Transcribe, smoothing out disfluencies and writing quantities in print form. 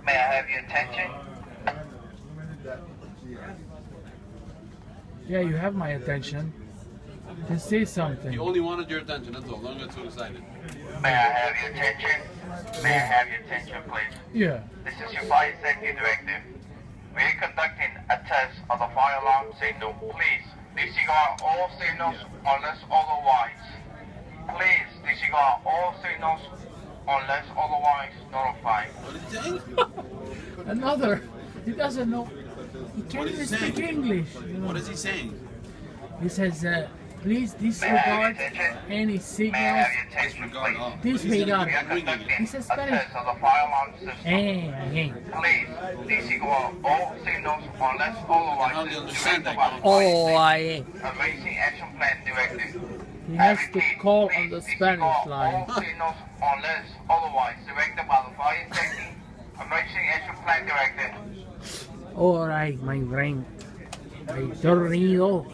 May I have your attention? Yeah, you have my attention. Just say something. He only wanted your attention, that's all. Don't get too excited. May I have your attention? May I have your attention, please? Yeah. This is your fire safety directive. We are conducting a test of the fire alarm signal. Please disregard all signals unless otherwise. Please disregard all signals unless otherwise notified. What did he say? Another. He doesn't know. He can't What is even he saying? speak English. You know? What is he saying? He says, please May I disregard have your attention? any May I signals. have your attention, Disregard. please? Oh. Disregard. We are conducting He says a Spanish. test of the fire alarm system. Hey. Please disregard all signals unless otherwise hardly understand directed that by guy. the fire Oh, safety emergency action plan directive. He has I to repeat, call please on the disregard Spanish line. all signals unless otherwise directed by the fire safety emergency action plan directive. Alright, my friend. Ay, dormido.